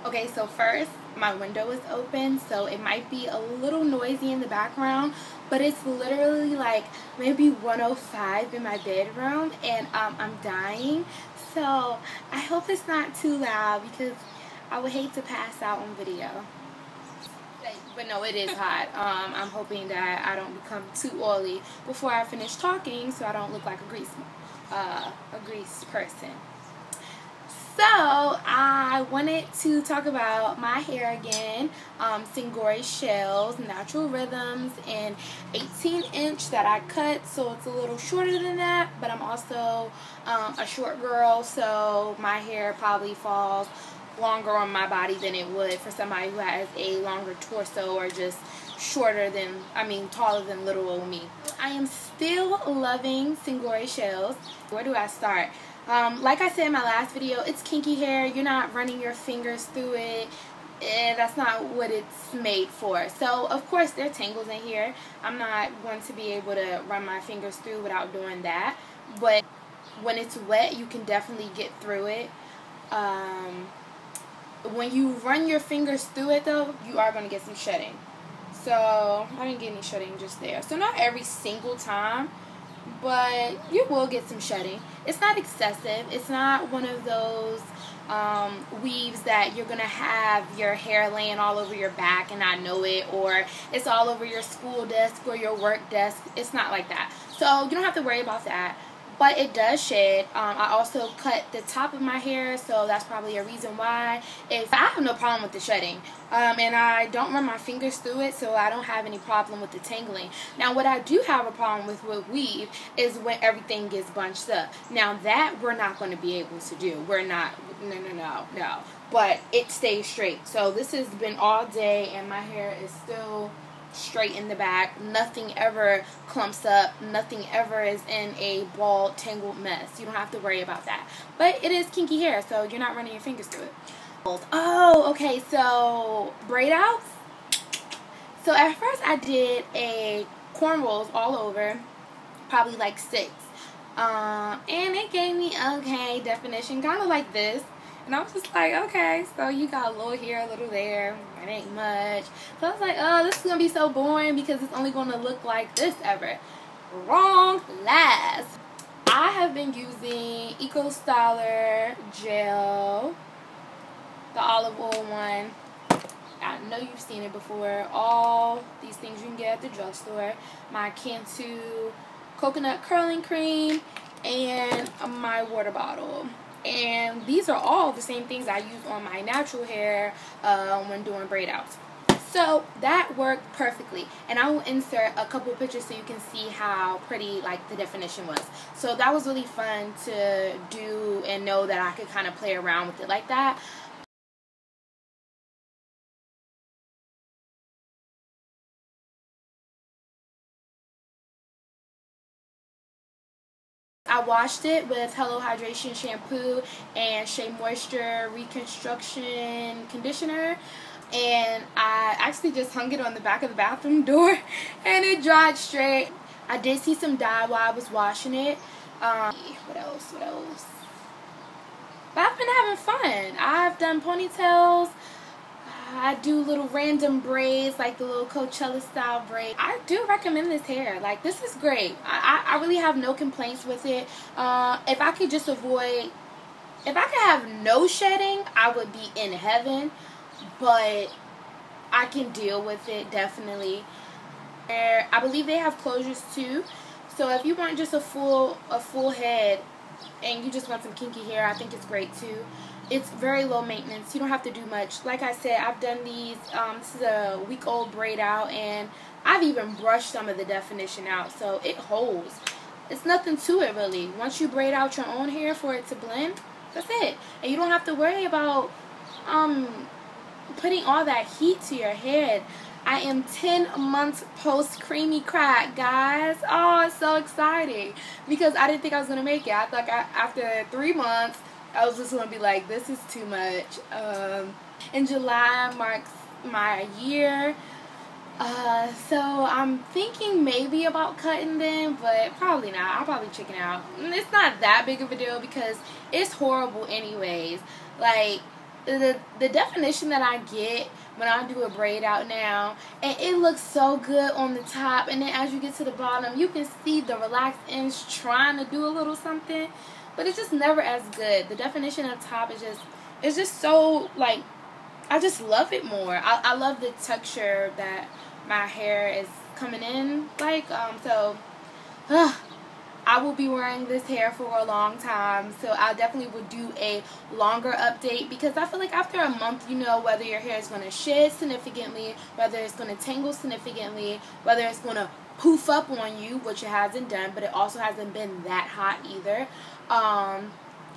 Okay, so first, my window is open, so it might be a little noisy in the background, but it's literally like maybe 105 in my bedroom, and I'm dying. So I hope it's not too loud because I would hate to pass out on video. But no, it is hot. I'm hoping that I don't become too oily before I finish talking, so I don't look like a grease person. So I wanted to talk about my hair again. Senghori shells, natural rhythms, and 18-inch that I cut, so it's a little shorter than that. But I'm also a short girl, so my hair probably falls longer on my body than it would for somebody who has a longer torso or just taller than little old me. I am still loving Senghori shells. Where do I start? Like I said in my last video, it's kinky hair. You're not running your fingers through it. That's not what it's made for. So, of course, there are tangles in here. I'm not going to be able to run my fingers through without doing that. But when it's wet, you can definitely get through it. When you run your fingers through it, though, you are going to get some shedding. So, I didn't get any shedding just there. So, not every single time, but you will get some shedding. It's not excessive. It's not one of those weaves that you're going to have your hair laying all over your back and not know it, or it's all over your school desk or your work desk. It's not like that. So you don't have to worry about that. But it does shed. I also cut the top of my hair, so that's probably a reason why. If I have no problem with the shedding, and I don't run my fingers through it, so I don't have any problem with the tangling. Now, what I do have a problem with weave is when everything gets bunched up. Now, that we're not going to be able to do. We're not. No. But it stays straight. So this has been all day, and my hair is still straight in the back. Nothing ever clumps up. Nothing ever is in a bald, tangled mess. You don't have to worry about that. But it is kinky hair, so you're not running your fingers through it. Oh, okay, so braid outs. So at first I did a cornrows all over, probably like 6. And it gave me okay definition, kind of like this. And I was just like, okay, so you got a little here, a little there. It ain't much. So I was like, oh, this is going to be so boring because it's only going to look like this ever. Wrong. Last. I have been using Eco Styler gel. The olive oil one. I know you've seen it before. All these things you can get at the drugstore. My Kinky coconut curling cream and my water bottle. And these are all the same things I use on my natural hair when doing braid outs. So that worked perfectly. And I will insert a couple pictures so you can see how pretty like the definition was. So that was really fun to do and know that I could kind of play around with it like that. I washed it with Hello Hydration shampoo and Shea Moisture Reconstruction conditioner, and I actually just hung it on the back of the bathroom door and it dried straight. I did see some dye while I was washing it. What else? But I've been having fun. I've done ponytails. I do little random braids, like the little Coachella style braid. I do recommend this hair. Like, this is great. I really have no complaints with it. If I could have no shedding, I would be in heaven. But I can deal with it, definitely. I believe they have closures too. So if you want just a full head and you just want some kinky hair, I think it's great too. It's very low maintenance. You don't have to do much. Like I said, I've done these. This is a week-old braid out, and I've even brushed some of the definition out, so it holds. It's nothing to it, really. Once you braid out your own hair for it to blend, that's it. And you don't have to worry about putting all that heat to your head. I am 10 months post creamy crack, guys. Oh, it's so exciting because I didn't think I was going to make it. I thought after 3 months, I was just going to be like, this is too much. In July marks my year. So I'm thinking maybe about cutting them, but probably not. I'll probably chicken out. It's not that big of a deal because it's horrible anyways. Like, the definition that I get when I do a braid out now, and it looks so good on the top, and then as you get to the bottom, you can see the relaxed ends trying to do a little something, but it's just never as good. The definition up top is just so, like, I just love it more. I love the texture that my hair is coming in like, I will be wearing this hair for a long time, so I definitely will do a longer update, because I feel like after a month, you know whether your hair is going to shed significantly, whether it's going to tangle significantly, whether it's going to poof up on you, which it hasn't done, but it also hasn't been that hot either.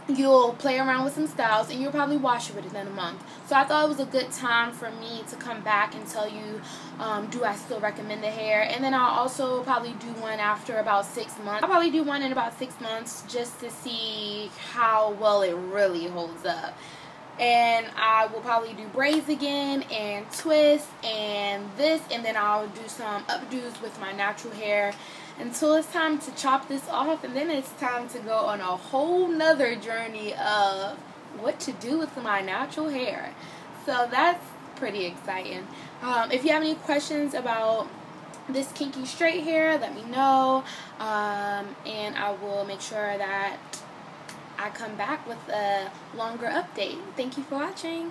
You'll play around with some styles, and you'll probably wash it within a month. So I thought it was a good time for me to come back and tell you, do I still recommend the hair? And then I'll also probably do one after about 6 months. I'll probably do one in about 6 months just to see how well it really holds up. And I will probably do braids again, and twists, and this, and then I'll do some updos with my natural hair until it's time to chop this off, and then it's time to go on a whole nother journey of what to do with my natural hair. So that's pretty exciting. If you have any questions about this kinky straight hair, let me know, and I will make sure that I come back with a longer update. Thank you for watching.